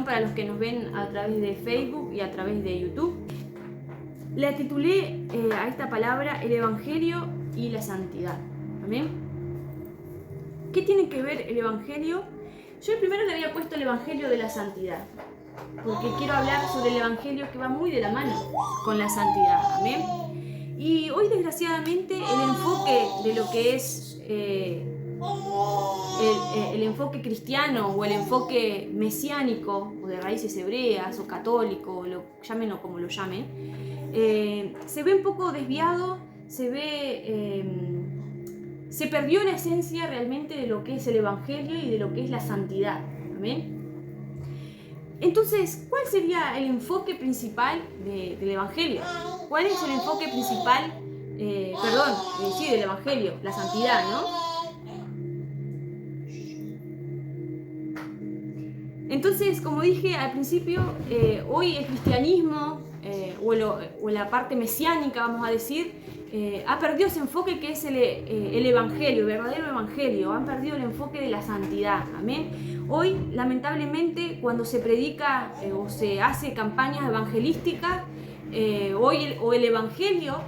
para los que nos ven a través de Facebook y a través de YouTube. Le titulé a esta palabra el Evangelio y la santidad. ¿Amén? ¿Qué tiene que ver el Evangelio? Yo primero le había puesto el Evangelio de la santidad, porque quiero hablar sobre el Evangelio que va muy de la mano con la santidad. ¿Amén? Y hoy, desgraciadamente, el enfoque de lo que es el enfoque cristiano o el enfoque mesiánico o de raíces hebreas o católico, llámenlo como lo llamen, se ve un poco desviado, se perdió la esencia realmente de lo que es el Evangelio y de lo que es la santidad. ¿Amén? Entonces, ¿cuál sería el enfoque principal del Evangelio? ¿Cuál es el enfoque principal, del Evangelio? La santidad, ¿no? Entonces, como dije al principio, hoy el cristianismo, o la parte mesiánica, vamos a decir, ha perdido ese enfoque que es el Evangelio, el verdadero Evangelio. Han perdido el enfoque de la santidad. Amén. Hoy, lamentablemente, cuando se predica o se hace campañas evangelísticas, o el Evangelio,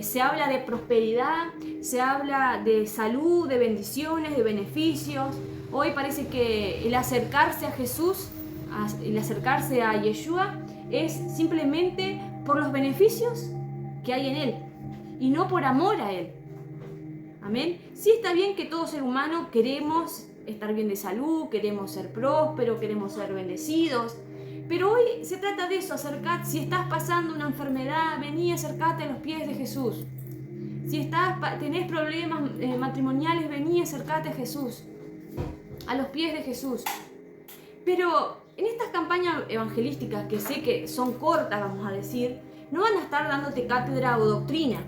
se habla de prosperidad, se habla de salud, de bendiciones, de beneficios. Hoy parece que el acercarse a Jesús, el acercarse a Yeshua, es simplemente por los beneficios que hay en Él y no por amor a Él. Amén. Sí, está bien que todo ser humano queremos estar bien de salud, queremos ser prósperos, queremos ser bendecidos, pero hoy se trata de eso, si estás pasando una enfermedad, vení, acercate a los pies de Jesús. Si tenés problemas matrimoniales, vení, acercate a Jesús, a los pies de Jesús. Pero en estas campañas evangelísticas, que sé que son cortas, vamos a decir, no van a estar dándote cátedra o doctrina,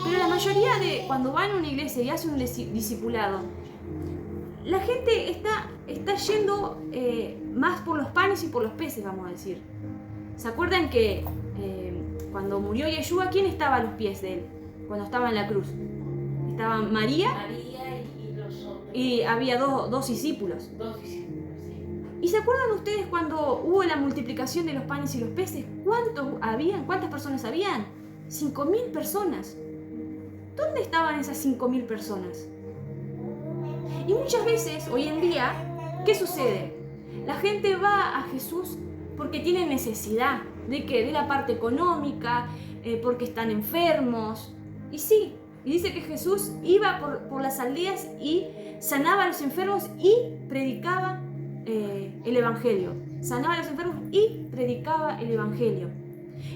pero la mayoría de cuando van a una iglesia y hacen un discipulado, la gente está yendo más por los panes y por los peces, vamos a decir. ¿Se acuerdan que cuando murió Yeshua, quién estaba a los pies de él cuando estaba en la cruz? Estaba María y los otros. Y había dos discípulos. Sí. ¿Y se acuerdan ustedes cuando hubo la multiplicación de los panes y los peces? ¿Cuántas personas habían? 5.000 personas. ¿Dónde estaban esas 5.000 personas? Y muchas veces, hoy en día, ¿qué sucede? La gente va a Jesús porque tiene necesidad. ¿De qué? De la parte económica, porque están enfermos. Y sí, y dice que Jesús iba por las aldeas y sanaba a los enfermos y predicaba el Evangelio. Sanaba a los enfermos y predicaba el Evangelio.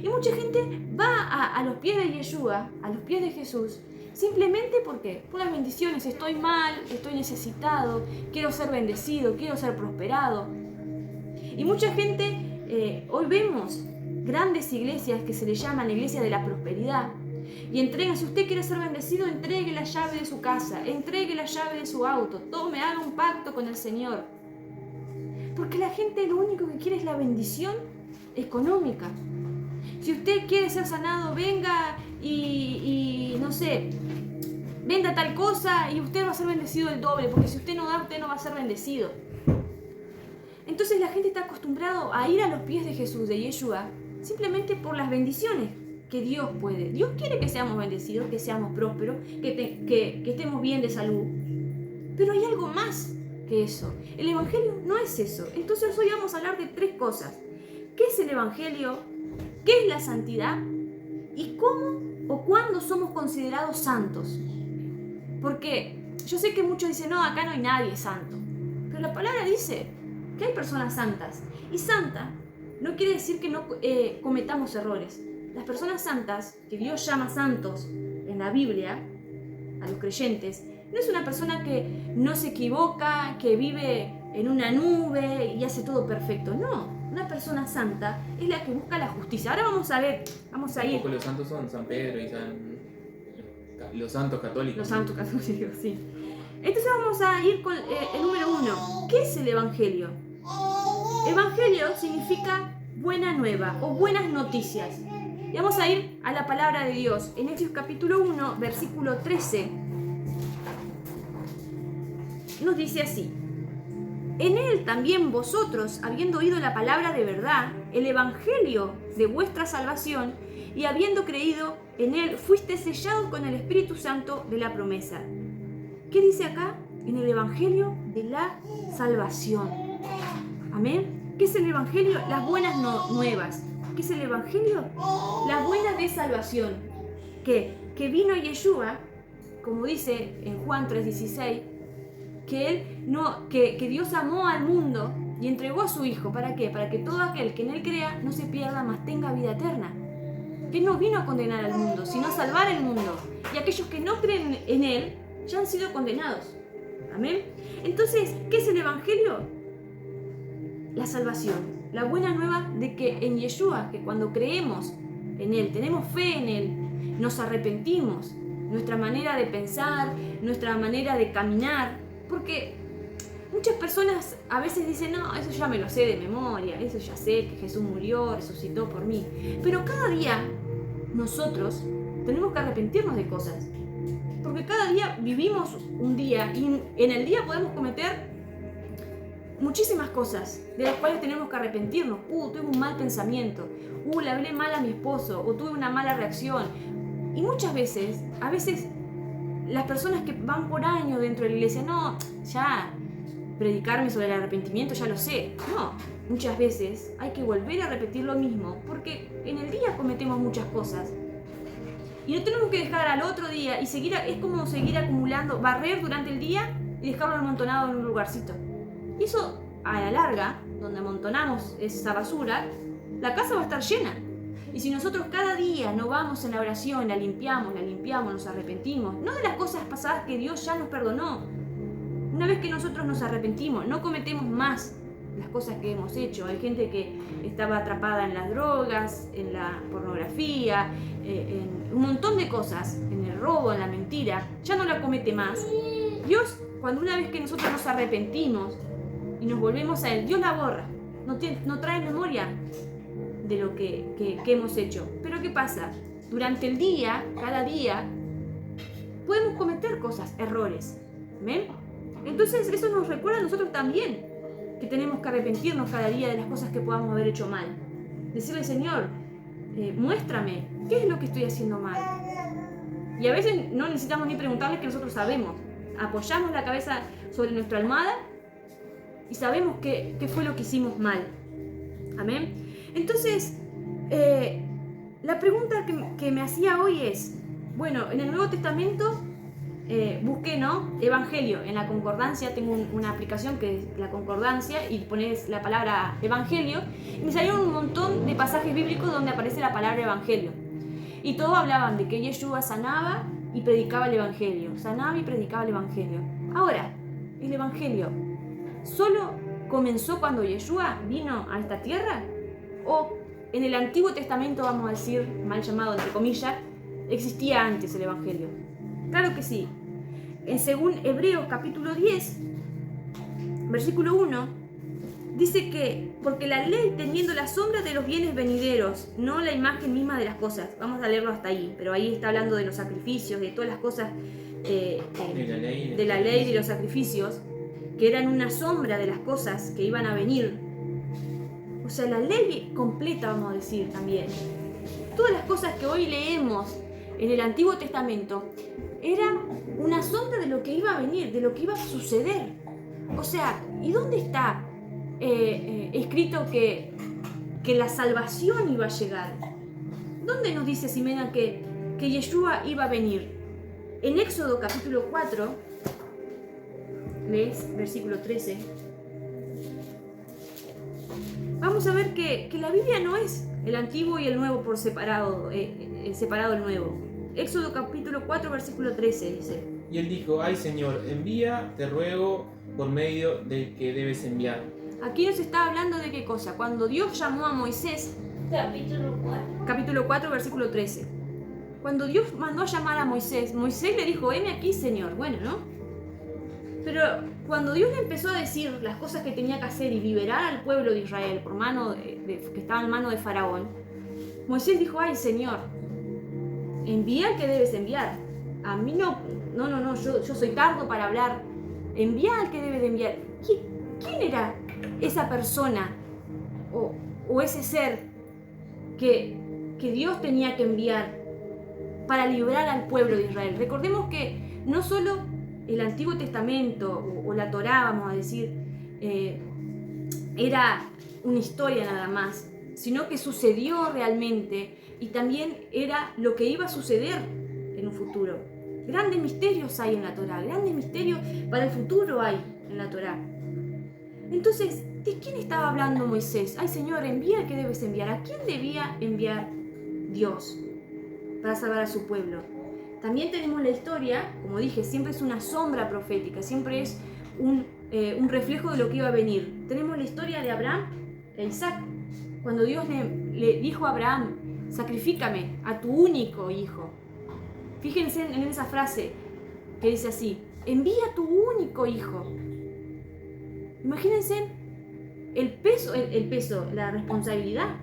Y mucha gente va a los pies de Yeshua, a los pies de Jesús, simplemente porque por las bendiciones, estoy mal, estoy necesitado, quiero ser bendecido, quiero ser prosperado. Y mucha gente, hoy vemos grandes iglesias que se le llaman iglesia de la prosperidad, y entregan, si usted quiere ser bendecido, entregue la llave de su casa, entregue la llave de su auto, haga un pacto con el Señor. Porque la gente lo único que quiere es la bendición económica. Si usted quiere ser sanado, venga y no sé, venda tal cosa y usted va a ser bendecido el doble, porque si usted no da, usted no va a ser bendecido. Entonces la gente está acostumbrado a ir a los pies de Jesús, de Yeshua, simplemente por las bendiciones que Dios puede. Dios quiere que seamos bendecidos, que seamos prósperos, que estemos bien de salud. Pero hay algo más que eso. El Evangelio no es eso. Entonces hoy vamos a hablar de 3 cosas. ¿Qué es el Evangelio? ¿Qué es la santidad? ¿Y cómo o cuándo somos considerados santos? Porque yo sé que muchos dicen, no, acá no hay nadie santo. Pero la palabra dice que hay personas santas. Y santa no quiere decir que no cometamos errores. Las personas santas, que Dios llama santos en la Biblia, a los creyentes, no es una persona que no se equivoca, que vive en una nube y hace todo perfecto. No, una persona santa es la que busca la justicia. Ahora vamos a ir. Los santos son San Pedro y los santos católicos. Los santos católicos, sí. Entonces vamos a ir con el número 1. ¿Qué es el Evangelio? Evangelio significa buena nueva o buenas noticias. Y vamos a ir a la palabra de Dios. En Hechos capítulo 1, versículo 13, nos dice así: en él también vosotros, habiendo oído la palabra de verdad, el evangelio de vuestra salvación, y habiendo creído en él, fuiste sellados con el Espíritu Santo de la promesa. ¿Qué dice acá? En el evangelio de la salvación. Amén. ¿Qué es el evangelio? Las buenas nuevas. ¿Qué es el evangelio? Las buenas de salvación. Que vino Yeshua, como dice en Juan 3:16, que Dios amó al mundo y entregó a su Hijo. ¿Para qué? Para que todo aquel que en él crea no se pierda, mas tenga vida eterna. Que no vino a condenar al mundo, sino a salvar el mundo. Y aquellos que no creen en él ya han sido condenados. Amén. Entonces, ¿qué es el evangelio? La salvación, la buena nueva de que en Yeshua, que cuando creemos en él, tenemos fe en él, nos arrepentimos, nuestra manera de pensar, nuestra manera de caminar, porque muchas personas a veces dicen, no, eso ya me lo sé de memoria, eso ya sé que Jesús murió, resucitó por mí, pero cada día nosotros tenemos que arrepentirnos de cosas, porque cada día vivimos un día y en el día podemos cometer muchísimas cosas de las cuales tenemos que arrepentirnos. Tuve un mal pensamiento, le hablé mal a mi esposo, o tuve una mala reacción. Y muchas veces, a veces las personas que van por años dentro de la iglesia, no, ya predicarme sobre el arrepentimiento ya lo sé. No, muchas veces hay que volver a repetir lo mismo, porque en el día cometemos muchas cosas. Y no tenemos que dejar al otro día y seguir, es como seguir acumulando, barrer durante el día y dejarlo amontonado en un lugarcito. Y eso, a la larga, donde amontonamos esa basura, la casa va a estar llena. Y si nosotros cada día no vamos en la oración, la limpiamos, nos arrepentimos, no de las cosas pasadas que Dios ya nos perdonó. Una vez que nosotros nos arrepentimos, no cometemos más las cosas que hemos hecho. Hay gente que estaba atrapada en las drogas, en la pornografía, en un montón de cosas, en el robo, en la mentira, ya no la comete más. Dios, cuando una vez que nosotros nos arrepentimos y nos volvemos a Él, Dios la borra, no trae memoria de lo que hemos hecho. Pero ¿qué pasa? Durante el día, cada día, podemos cometer cosas, errores. ¿Ven? Entonces eso nos recuerda a nosotros también que tenemos que arrepentirnos cada día de las cosas que podamos haber hecho mal. Decirle, Señor, muéstrame, ¿qué es lo que estoy haciendo mal? Y a veces no necesitamos ni preguntarle, que nosotros sabemos. Apoyamos la cabeza sobre nuestra almohada y sabemos qué fue lo que hicimos mal. Amén. Entonces, la pregunta que me hacía hoy es, bueno, en el Nuevo Testamento busqué, ¿no? Evangelio. En la concordancia tengo una aplicación que es la concordancia y pones la palabra evangelio y me salieron un montón de pasajes bíblicos donde aparece la palabra evangelio. Y todos hablaban de que Yeshua sanaba y predicaba el evangelio. Sanaba y predicaba el evangelio. Ahora, el evangelio ¿solo comenzó cuando Yeshua vino a esta tierra? ¿O en el Antiguo Testamento, vamos a decir, mal llamado entre comillas, existía antes el evangelio? Claro que sí. Según Hebreos capítulo 10, versículo 1, dice que porque la ley teniendo la sombra de los bienes venideros, no la imagen misma de las cosas. Vamos a leerlo hasta ahí, pero ahí está hablando de los sacrificios, de todas las cosas de la ley, de los sacrificios, que eran una sombra de las cosas que iban a venir. O sea, la ley completa, vamos a decir también. Todas las cosas que hoy leemos en el Antiguo Testamento eran una sombra de lo que iba a venir, de lo que iba a suceder. O sea, ¿y dónde está escrito que la salvación iba a llegar? ¿Dónde nos dice Ximena que Yeshua iba a venir? En Éxodo capítulo 4, lees versículo 13. Vamos a ver que la Biblia no es el Antiguo y el Nuevo por separado, separado el Nuevo. Éxodo capítulo 4, versículo 13 dice. Y él dijo, ay Señor, envía, te ruego, por medio del que debes enviar. Aquí nos está hablando de qué cosa. Cuando Dios llamó a Moisés, capítulo 4, versículo 13. Cuando Dios mandó a llamar a Moisés, Moisés le dijo, heme aquí, Señor. Bueno, ¿no? Pero cuando Dios le empezó a decir las cosas que tenía que hacer y liberar al pueblo de Israel por mano que estaba en mano de Faraón, Moisés dijo, ay Señor, envía al que debes enviar. A mí no, yo soy tardo para hablar. Envía al que debes de enviar. ¿quién era esa persona o ese ser que Dios tenía que enviar para librar al pueblo de Israel? Recordemos que no solo el Antiguo Testamento o la Torá, vamos a decir, era una historia nada más, sino que sucedió realmente y también era lo que iba a suceder en un futuro. Grandes misterios hay en la Torá, grandes misterios para el futuro hay en la Torá. Entonces, ¿de quién estaba hablando Moisés? Ay, Señor, envía al que debes enviar. ¿A quién debía enviar Dios para salvar a su pueblo? También tenemos la historia, como dije, siempre es una sombra profética, siempre es un reflejo de lo que iba a venir. Tenemos la historia de Abraham e Isaac. Cuando Dios le dijo a Abraham, sacrifícame a tu único hijo. Fíjense en esa frase que dice así, envía a tu único hijo. Imagínense el peso, la responsabilidad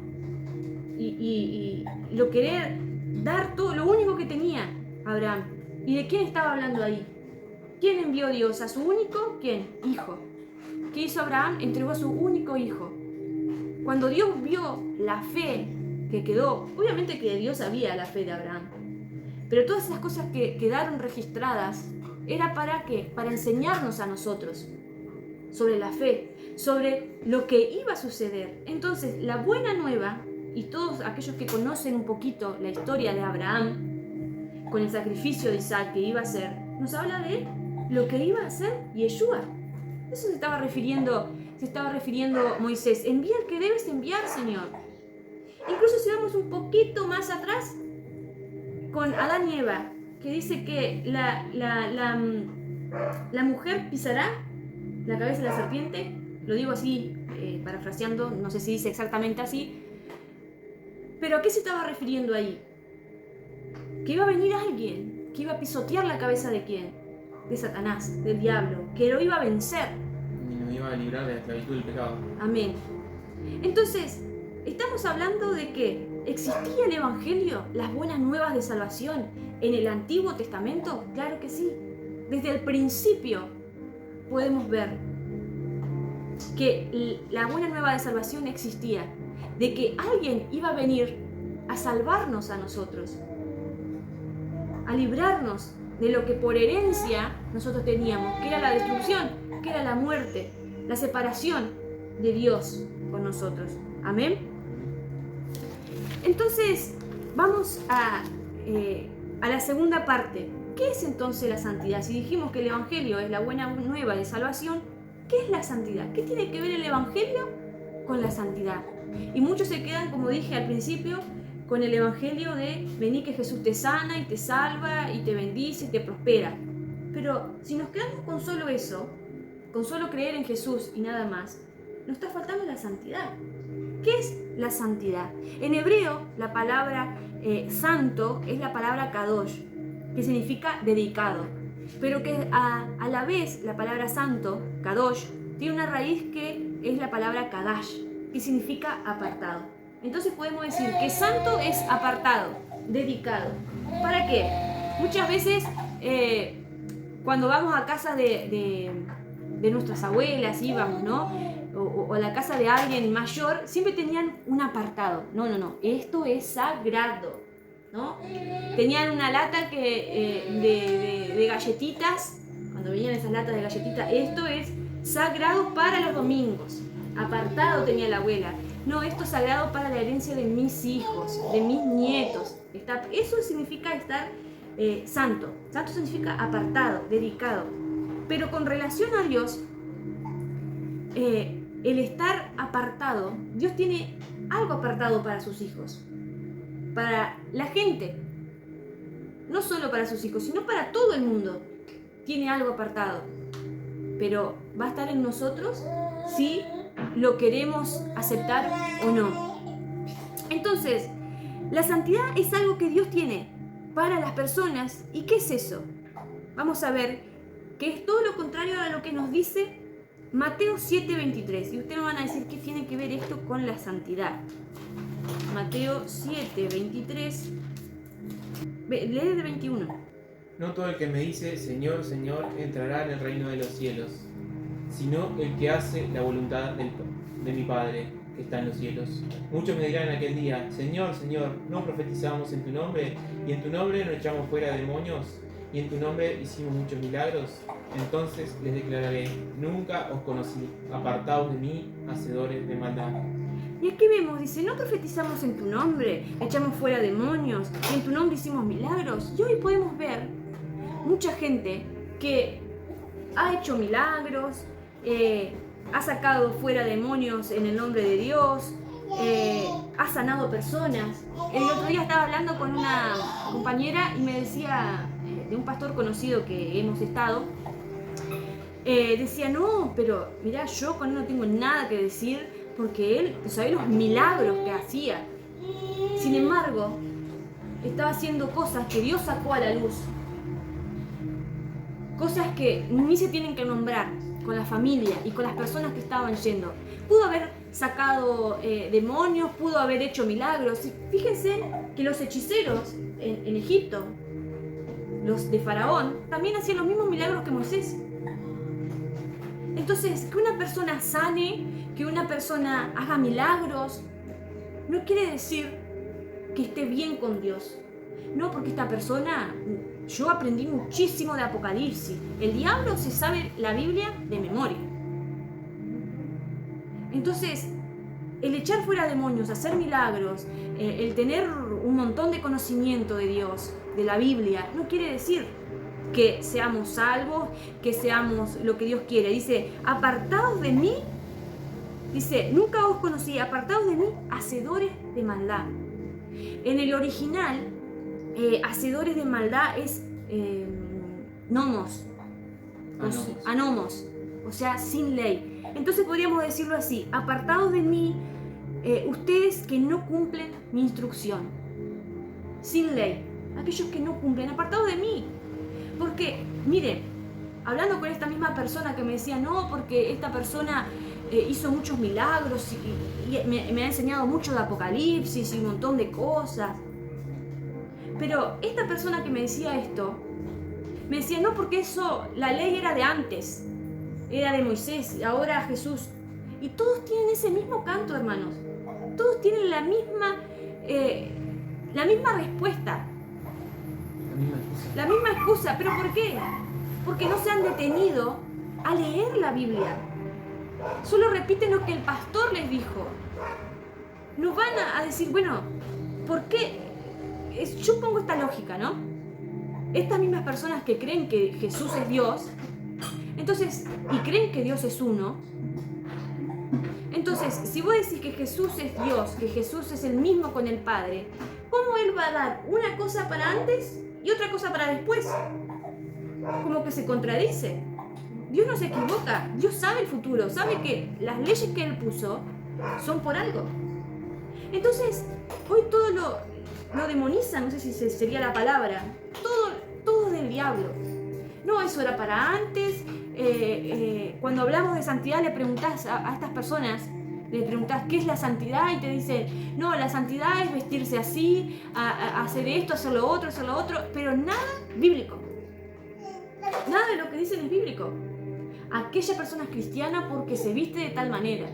y lo querer dar todo, lo único que tenía Abraham. ¿Y de quién estaba hablando ahí? ¿Quién envió Dios? ¿A su único? ¿Quién? Hijo. ¿Qué hizo Abraham? Entregó a su único hijo. Cuando Dios vio la fe que quedó, obviamente que Dios sabía la fe de Abraham, pero todas esas cosas que quedaron registradas era para ¿qué? Para enseñarnos a nosotros sobre la fe, sobre lo que iba a suceder. Entonces, la buena nueva, y todos aquellos que conocen un poquito la historia de Abraham, con el sacrificio de Isaac que iba a hacer, nos habla de lo que iba a hacer Yeshua. Eso se estaba refiriendo Moisés. Envía al que debes enviar, Señor. Incluso si vamos un poquito más atrás, con Adán y Eva, que dice que la mujer pisará la cabeza de la serpiente. Lo digo así, parafraseando, no sé si dice exactamente así. Pero ¿a qué se estaba refiriendo ahí? Que iba a venir alguien, que iba a pisotear la cabeza de quién? De Satanás, del diablo, que lo iba a vencer. Y nos iba a librar de la esclavitud del pecado. Amén. Entonces, estamos hablando de que existía el Evangelio, las buenas nuevas de salvación en el Antiguo Testamento. Claro que sí. Desde el principio podemos ver que la buena nueva de salvación existía, de que alguien iba a venir a salvarnos a nosotros, a librarnos de lo que por herencia nosotros teníamos, que era la destrucción, que era la muerte, la separación de Dios con nosotros. Amén. Entonces, vamos a la segunda parte. ¿Qué es entonces la santidad? Si dijimos que el Evangelio es la buena nueva de salvación, ¿qué es la santidad? ¿Qué tiene que ver el Evangelio con la santidad? Y muchos se quedan, como dije al principio, con el Evangelio de vení que Jesús te sana y te salva y te bendice y te prospera. Pero si nos quedamos con solo eso, con solo creer en Jesús y nada más, nos está faltando la santidad. ¿Qué es la santidad? En hebreo, la palabra santo es la palabra kadosh, que significa dedicado, pero que a la vez la palabra santo, kadosh, tiene una raíz que es la palabra kadash, que significa apartado. Entonces podemos decir que santo es apartado, dedicado. ¿Para qué? Muchas veces cuando vamos a casa de nuestras abuelas, íbamos, ¿no? O a la casa de alguien mayor, siempre tenían un apartado. No, esto es sagrado, ¿no? Tenían una lata de galletitas, cuando venían esas latas de galletitas, esto es sagrado para los domingos. Apartado tenía la abuela. No, esto es sagrado para la herencia de mis hijos, de mis nietos. Eso significa estar santo. Santo significa apartado, dedicado. Pero con relación a Dios, el estar apartado, Dios tiene algo apartado para sus hijos, para la gente, no solo para sus hijos, sino para todo el mundo. Tiene algo apartado, pero va a estar en nosotros si lo queremos aceptar o no. Entonces, la santidad es algo que Dios tiene para las personas. ¿Y qué es eso? Vamos a ver que es todo lo contrario a lo que nos dice Mateo 7:23. Y ustedes me van a decir qué tiene que ver esto con la santidad. Mateo 7:23. Lee de 21. No todo el que me dice Señor, Señor entrará en el reino de los cielos, sino el que hace la voluntad de mi Padre que está en los cielos. Muchos me dirán en aquel día: Señor, Señor, ¿no profetizamos en tu nombre? ¿Y en tu nombre no echamos fuera demonios? ¿Y en tu nombre hicimos muchos milagros? Entonces les declararé: nunca os conocí, apartaos de mí, hacedores de maldad. Y aquí vemos, dice, no profetizamos en tu nombre, echamos fuera demonios, y en tu nombre hicimos milagros. Y hoy podemos ver mucha gente que ha hecho milagros, ha sacado fuera demonios en el nombre de Dios, ha sanado personas. El otro día estaba hablando con una compañera y me decía, de un pastor conocido que hemos estado, decía, no, pero mirá, yo con él no tengo nada que decir porque él, sabía los milagros que hacía. Sin embargo, estaba haciendo cosas que Dios sacó a la luz. Cosas que ni se tienen que nombrar con la familia y con las personas que estaban yendo. Pudo haber sacado demonios, pudo haber hecho milagros. Y fíjense que los hechiceros en Egipto, los de Faraón, también hacían los mismos milagros que Moisés. Entonces, que una persona sane, que una persona haga milagros, no quiere decir que esté bien con Dios. No, porque esta persona, yo aprendí muchísimo de Apocalipsis. El diablo se sabe la Biblia de memoria. Entonces, el echar fuera demonios, hacer milagros, el tener un montón de conocimiento de Dios, de la Biblia, no quiere decir que seamos salvos, que seamos lo que Dios quiere. Dice, apartados de mí, dice, nunca os conocí, apartados de mí, hacedores de maldad. En el original, hacedores de maldad es nomos, anomos, o sea, sin ley. Entonces podríamos decirlo así, apartados de mí, ustedes que no cumplen mi instrucción, sin ley, aquellos que no cumplen, apartados de mí. Porque, miren, hablando con esta misma persona que me decía, no, porque esta persona hizo muchos milagros y me ha enseñado mucho de Apocalipsis y un montón de cosas. Pero esta persona que me decía esto, me decía, no, porque eso, la ley era de antes, era de Moisés, y ahora Jesús. Y todos tienen ese mismo canto, hermanos. Todos tienen la misma respuesta. La misma excusa. ¿Pero por qué? Porque no se han detenido a leer la Biblia. Solo repiten lo que el pastor les dijo. No van a decir, bueno, ¿por qué? Yo pongo esta lógica, ¿no? Estas mismas personas que creen que Jesús es Dios, entonces, y creen que Dios es uno, entonces, si vos decís que Jesús es Dios, que Jesús es el mismo con el Padre, ¿cómo Él va a dar una cosa para antes y otra cosa para después? Como que se contradice. Dios no se equivoca, Dios sabe el futuro, sabe que las leyes que Él puso son por algo. Entonces, hoy todo lo demoniza, no sé si sería la palabra, todo es del diablo. No, eso era para antes. Cuando hablamos de santidad le preguntás a estas personas, le preguntás qué es la santidad y te dicen, no, la santidad es vestirse así, hacer esto, hacer lo otro, pero nada bíblico. Nada de lo que dicen es bíblico. Aquella persona es cristiana porque se viste de tal manera.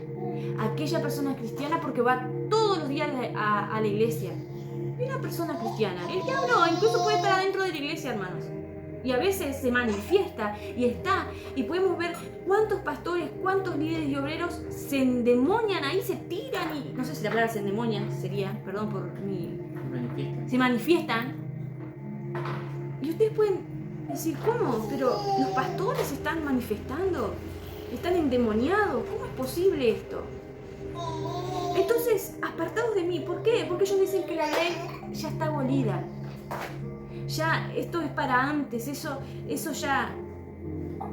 Aquella persona es cristiana porque va todos los días a la iglesia. Y una persona cristiana, el diablo incluso puede estar adentro de la iglesia, hermanos. Y a veces se manifiesta y está. Y podemos ver cuántos pastores, cuántos líderes y obreros se endemonian ahí, se tiran y... No sé si la palabra se endemonian sería, perdón por mi... Se manifiestan. Y ustedes pueden decir, ¿cómo? Pero los pastores se están manifestando, están endemoniados. ¿Cómo es posible esto? Entonces, apartados de mí. ¿Por qué? Porque ellos dicen que la ley ya está abolida. Ya, esto es para antes, eso ya,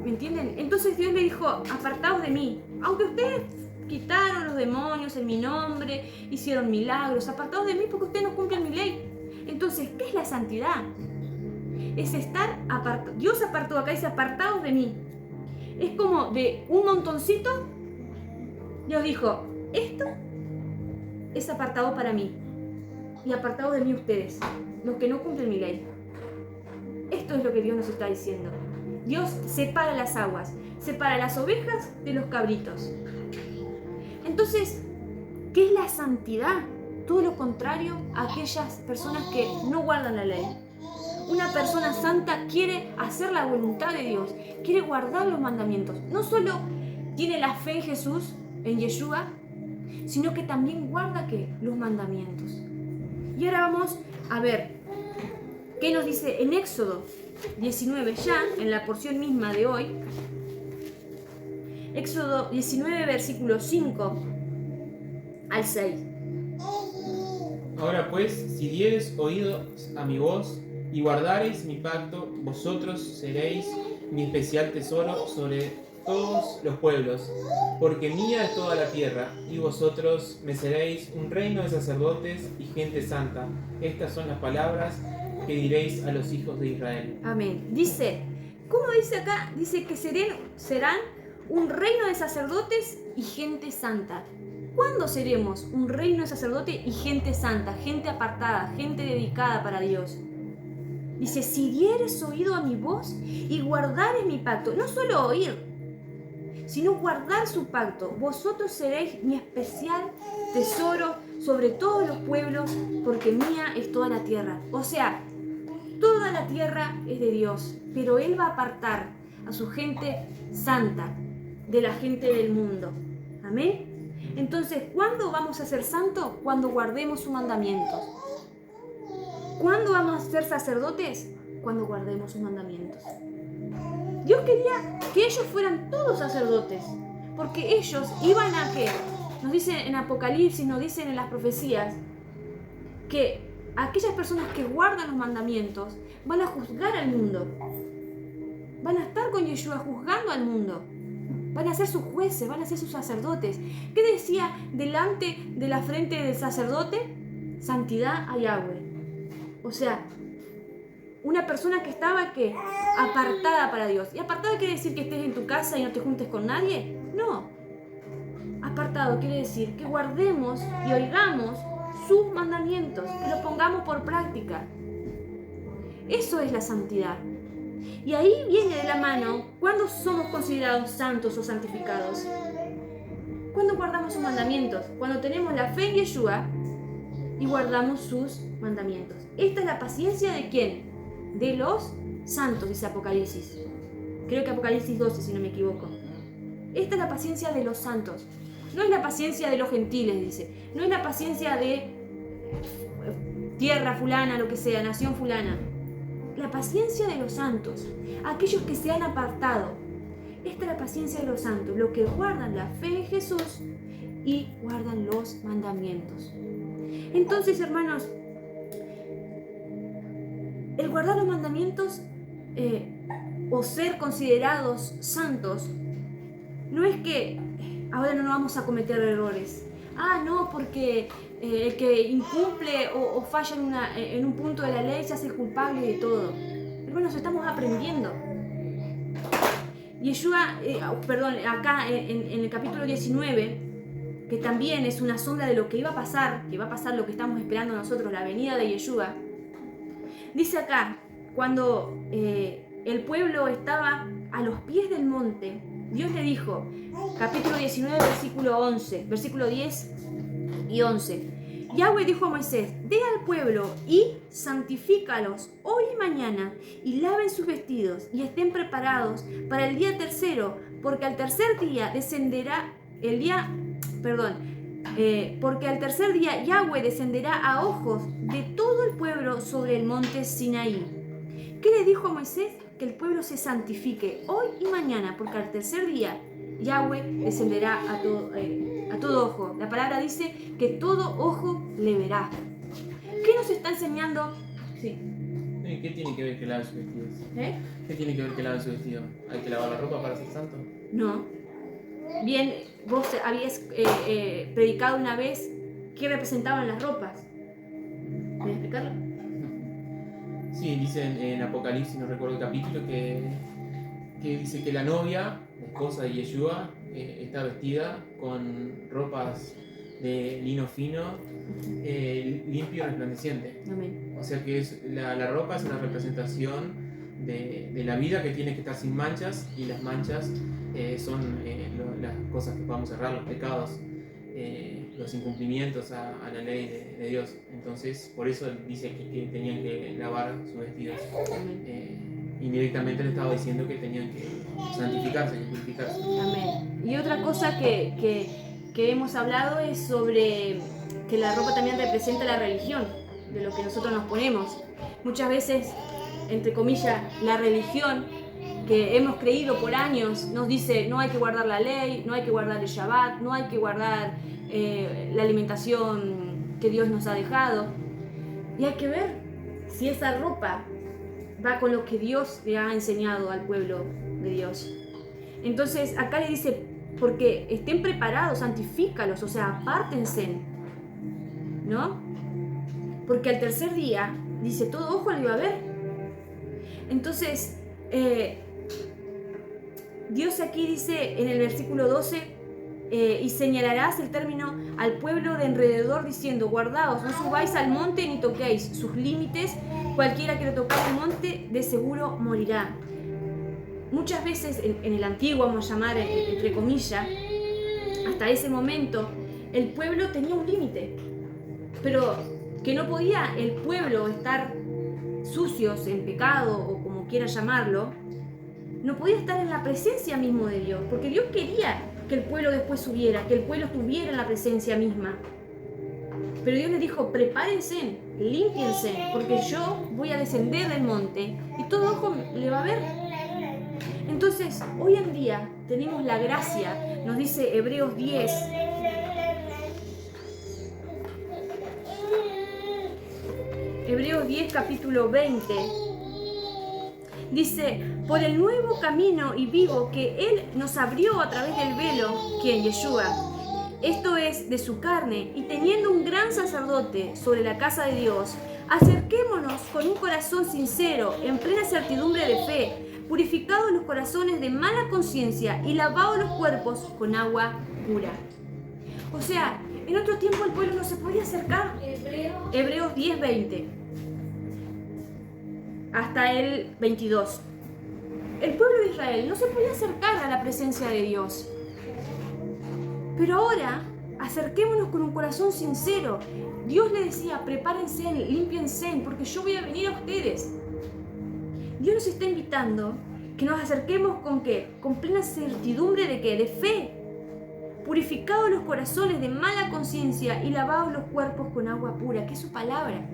¿me entienden? Entonces Dios le dijo, apartaos de mí. Aunque ustedes quitaron los demonios en mi nombre, hicieron milagros, apartaos de mí porque ustedes no cumplen mi ley. Entonces, ¿qué es la santidad? Es estar apartados. Dios apartó, acá dice, apartaos de mí. Es como de un montoncito, Dios dijo, esto es apartado para mí. Y apartados de mí ustedes, los que no cumplen mi ley. Esto es lo que Dios nos está diciendo. Dios separa las aguas, separa las ovejas de los cabritos. Entonces, ¿qué es la santidad? Todo lo contrario a aquellas personas que no guardan la ley. Una persona santa quiere hacer la voluntad de Dios, quiere guardar los mandamientos. No solo tiene la fe en Jesús, en Yeshua, sino que también guarda ¿qué? Los mandamientos. Y ahora vamos a ver qué nos dice en Éxodo 19, ya en la porción misma de hoy. Éxodo 19, versículo 5 al 6. Ahora pues, si diereis oídos a mi voz y guardareis mi pacto, vosotros seréis mi especial tesoro sobre todos los pueblos, porque mía es toda la tierra, y vosotros me seréis un reino de sacerdotes y gente santa. Estas son las palabras que diréis a los hijos de Israel. Amén. Dice, ¿cómo dice acá? Dice que serán un reino de sacerdotes y gente santa. ¿Cuándo seremos un reino de sacerdotes y gente santa, gente apartada, gente dedicada para Dios? Dice, si dieres oído a mi voz y guardares mi pacto, no solo oír, sino guardar su pacto, vosotros seréis mi especial tesoro sobre todos los pueblos, porque mía es toda la tierra. O sea, toda la tierra es de Dios, pero Él va a apartar a su gente santa de la gente del mundo. Amén. Entonces, ¿cuándo vamos a ser santos? Cuando guardemos sus mandamientos. ¿Cuándo vamos a ser sacerdotes? Cuando guardemos sus mandamientos. Dios quería que ellos fueran todos sacerdotes, porque ellos iban a ¿qué? Nos dicen en Apocalipsis, nos dicen en las profecías, que aquellas personas que guardan los mandamientos van a juzgar al mundo. Van a estar con Yeshua juzgando al mundo. Van a ser sus jueces, van a ser sus sacerdotes. ¿Qué decía delante de la frente del sacerdote? Santidad a Yahweh. O sea, una persona que estaba ¿qué? Apartada para Dios. ¿Y apartada quiere decir que estés en tu casa y no te juntes con nadie? No. Apartado quiere decir que guardemos y oigamos sus mandamientos, que lo pongamos por práctica. Eso es la santidad. Y ahí viene de la mano cuando somos considerados santos o santificados. Cuando guardamos sus mandamientos, cuando tenemos la fe en Yeshua y guardamos sus mandamientos. Esta es la paciencia de ¿quién? De los santos, dice Apocalipsis. Creo que Apocalipsis 12, si no me equivoco. Esta es la paciencia de los santos. No es la paciencia de los gentiles, dice. No es la paciencia de tierra fulana, lo que sea, nación fulana. La paciencia de los santos, aquellos que se han apartado. Esta es la paciencia de los santos, los que guardan la fe en Jesús y guardan los mandamientos. Entonces, hermanos, el guardar los mandamientos o ser considerados santos no es que ahora no vamos a cometer errores. Ah, no, porque el que incumple o falla en un punto de la ley se hace culpable de todo. Hermanos, estamos aprendiendo. Yeshua, acá en el capítulo 19, que también es una sombra de lo que iba a pasar lo que estamos esperando nosotros, la venida de Yeshua, dice acá, cuando el pueblo estaba a los pies del monte, Dios le dijo, capítulo 19, versículo 10 y 11. Yahweh dijo a Moisés, ve al pueblo y santifícalos hoy y mañana, y laven sus vestidos, y estén preparados para el día tercero, porque al tercer día porque al tercer día Yahweh descenderá a ojos de todo el pueblo sobre el monte Sinaí. ¿Qué le dijo a Moisés? Que el pueblo se santifique hoy y mañana, porque al tercer día Yahweh descenderá a todo ojo. La palabra dice que todo ojo le verá. ¿Qué nos está enseñando? Sí. ¿Qué tiene que ver que laven sus vestidos? ¿Qué tiene que ver que laven su vestido? ¿Hay que lavar la ropa para ser santo? No. Bien, vos habías predicado una vez qué representaban las ropas. ¿Puedes explicarlo? Sí, dice en Apocalipsis, no recuerdo el capítulo, que dice que la novia, la esposa de Yeshua, está vestida con ropas de lino fino, limpio y resplandeciente. Amén. O sea que la ropa es una representación de la vida, que tiene que estar sin manchas, y las manchas son las cosas que podamos errar, los pecados, los incumplimientos a la ley de Dios. Entonces, por eso dice que tenían que lavar sus vestidos. Indirectamente le estaba diciendo que tenían que santificarse, que purificarse. Amén. Y otra cosa que hemos hablado es sobre que la ropa también representa la religión, de lo que nosotros nos ponemos. Muchas veces, entre comillas, la religión que hemos creído por años nos dice no hay que guardar la ley, no hay que guardar el Shabbat, no hay que guardar la alimentación que Dios nos ha dejado. Y hay que ver si esa ropa va con lo que Dios le ha enseñado al pueblo de Dios. Entonces acá le dice, porque estén preparados, santifícalos, o sea, apártense, ¿no? Porque al tercer día, dice, todo ojo le iba a ver. Entonces, Dios aquí dice en el versículo 12, y señalarás el término al pueblo de alrededor diciendo, guardaos, no subáis al monte ni toquéis sus límites, cualquiera que lo toque el monte de seguro morirá. Muchas veces en el antiguo, vamos a llamar entre comillas, hasta ese momento, el pueblo tenía un límite, pero que no podía el pueblo estar sucios, en pecado o como quiera llamarlo, no podía estar en la presencia mismo de Dios, porque Dios quería que el pueblo después subiera, que el pueblo estuviera en la presencia misma. Pero Dios les dijo, prepárense, límpiense, porque yo voy a descender del monte y todo ojo le va a ver. Entonces, hoy en día tenemos la gracia, nos dice Hebreos 10, Hebreos 10, capítulo 20, dice, por el nuevo camino y vivo que Él nos abrió a través del velo, quien Yeshua, esto es, de su carne, y teniendo un gran sacerdote sobre la casa de Dios, acerquémonos con un corazón sincero, en plena certidumbre de fe, purificados los corazones de mala conciencia y lavados los cuerpos con agua pura. O sea, en otro tiempo el pueblo no se podía acercar. Hebreos 10, 20. Hasta el 22. El pueblo de Israel no se podía acercar a la presencia de Dios. Pero ahora, acerquémonos con un corazón sincero. Dios le decía, prepárense, límpiense, porque yo voy a venir a ustedes. Dios nos está invitando que nos acerquemos ¿con qué? Con plena certidumbre de ¿qué? De fe. Purificados los corazones de mala conciencia y lavados los cuerpos con agua pura, que es su palabra.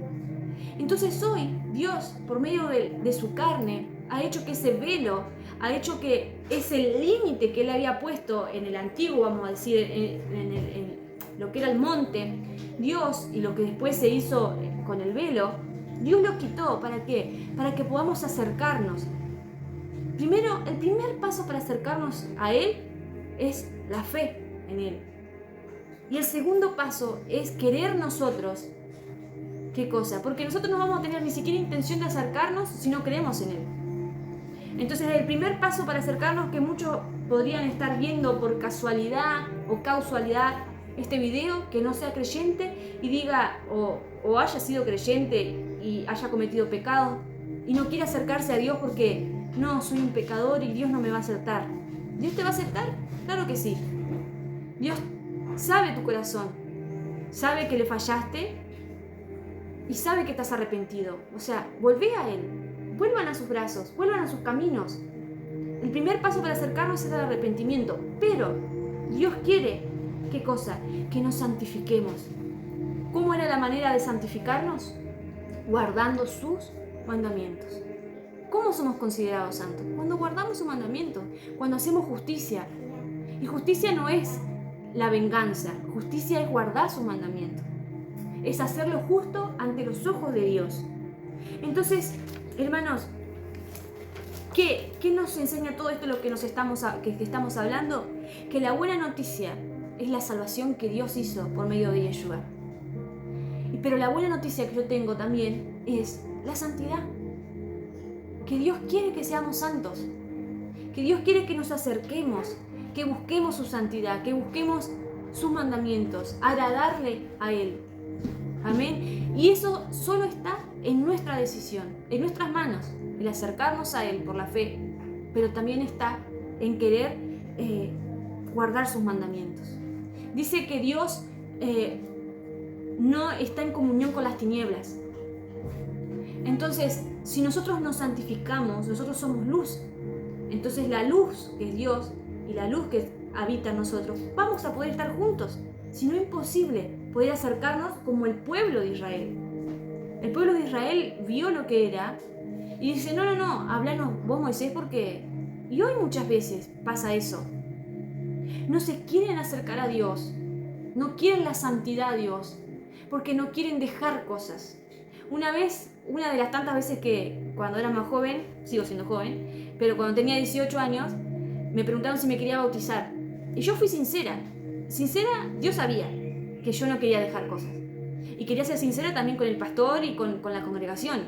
Entonces hoy Dios, por medio de su carne, ha hecho que ese velo, ha hecho que ese límite que Él había puesto en el antiguo, vamos a decir, en lo que era el monte, Dios, y lo que después se hizo con el velo, Dios lo quitó. ¿Para qué? Para que podamos acercarnos. Primero, el primer paso para acercarnos a Él es la fe en Él. Y el segundo paso es querer nosotros. ¿Qué cosa? Porque nosotros no vamos a tener ni siquiera intención de acercarnos si no creemos en Él. Entonces el primer paso para acercarnos, que muchos podrían estar viendo por casualidad o causalidad este video, que no sea creyente y diga o haya sido creyente y haya cometido pecado y no quiere acercarse a Dios porque no, soy un pecador y Dios no me va a aceptar. ¿Dios te va a aceptar? Claro que sí. Dios sabe tu corazón, sabe que le fallaste y sabe que estás arrepentido. O sea, volvé a Él, vuelvan a sus brazos, vuelvan a sus caminos. El primer paso para acercarnos es el arrepentimiento, pero Dios quiere, ¿qué cosa? Que nos santifiquemos. ¿Cómo era la manera de santificarnos? Guardando sus mandamientos. ¿Cómo somos considerados santos? Cuando guardamos su mandamiento, cuando hacemos justicia. Y justicia no es la venganza, justicia es guardar su mandamiento. Es hacer lo justo ante los ojos de Dios. Entonces, hermanos, ¿qué nos enseña todo esto lo que estamos hablando? Que la buena noticia es la salvación que Dios hizo por medio de Yeshua. Pero la buena noticia que yo tengo también es la santidad. Que Dios quiere que seamos santos. Que Dios quiere que nos acerquemos, que busquemos su santidad, que busquemos sus mandamientos, agradarle a Él. Amén. Y eso solo está en nuestra decisión, en nuestras manos. el acercarnos a Él por la fe, pero también está en querer guardar sus mandamientos. Dice que Dios no está en comunión con las tinieblas. Entonces, si nosotros nos santificamos, nosotros somos luz. Entonces la luz que es Dios y la luz que habita en nosotros, vamos a poder estar juntos. Si no, es imposible poder acercarnos como el pueblo de Israel. El pueblo de Israel vio lo que era y dice, no, háblanos vos, Moisés, porque... Y hoy muchas veces pasa eso. No se quieren acercar a Dios, no quieren la santidad a Dios, porque no quieren dejar cosas. Una de las tantas veces que cuando era más joven, sigo siendo joven, pero cuando tenía 18 años, me preguntaron si me quería bautizar. Y yo fui sincera. Dios sabía que yo no quería dejar cosas. Y quería ser sincera también con el pastor y con la congregación.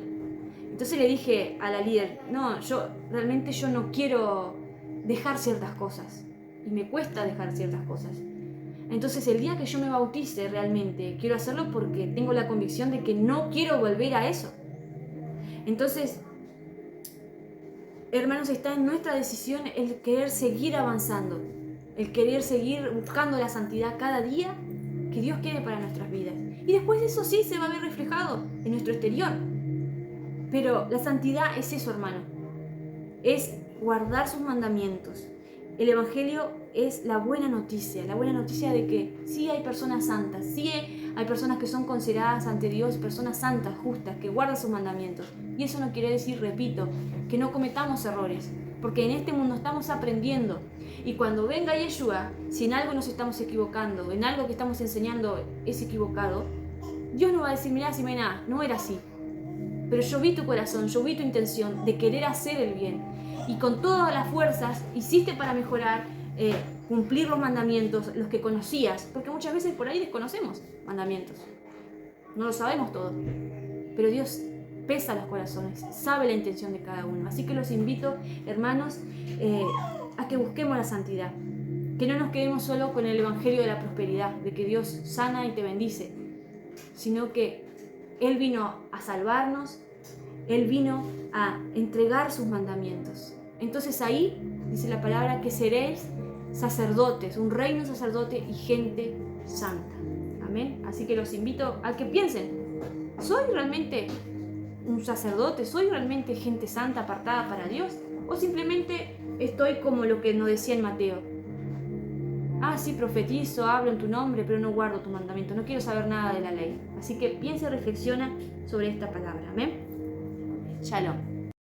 Entonces le dije a la líder, no, yo no quiero dejar ciertas cosas. Y me cuesta dejar ciertas cosas. Entonces el día que yo me bautice realmente, quiero hacerlo porque tengo la convicción de que no quiero volver a eso. Entonces, hermanos, está en nuestra decisión el querer seguir avanzando, el querer seguir buscando la santidad cada día que Dios quiere para nuestras vidas. Y después de eso sí se va a ver reflejado en nuestro exterior. Pero la santidad es eso, hermano. Es guardar sus mandamientos. El Evangelio es la buena noticia de que sí hay personas santas, sí hay personas que son consideradas ante Dios, personas santas, justas, que guardan sus mandamientos. Y eso no quiere decir, repito, que no cometamos errores, porque en este mundo estamos aprendiendo. Y cuando venga Yeshua, si en algo nos estamos equivocando, en algo que estamos enseñando es equivocado, Dios no va a decir, mirá, Ximena, no era así. Pero yo vi tu corazón, yo vi tu intención de querer hacer el bien. Y con todas las fuerzas hiciste para mejorar, cumplir los mandamientos, los que conocías. Porque muchas veces por ahí desconocemos mandamientos. No lo sabemos todo. Pero Dios pesa los corazones, sabe la intención de cada uno. Así que los invito, hermanos, a que busquemos la santidad. Que no nos quedemos solo con el Evangelio de la prosperidad, de que Dios sana y te bendice. Sino que Él vino a salvarnos, Él vino a entregar sus mandamientos. Entonces ahí dice la palabra que seréis sacerdotes, un reino sacerdote y gente santa. Amén. Así que los invito a que piensen, ¿soy realmente un sacerdote? ¿Soy realmente gente santa apartada para Dios? ¿O simplemente estoy como lo que nos decía en Mateo? Ah, sí, profetizo, hablo en tu nombre, pero no guardo tu mandamiento, no quiero saber nada de la ley. Así que piensa y reflexiona sobre esta palabra. Amén. Shalom.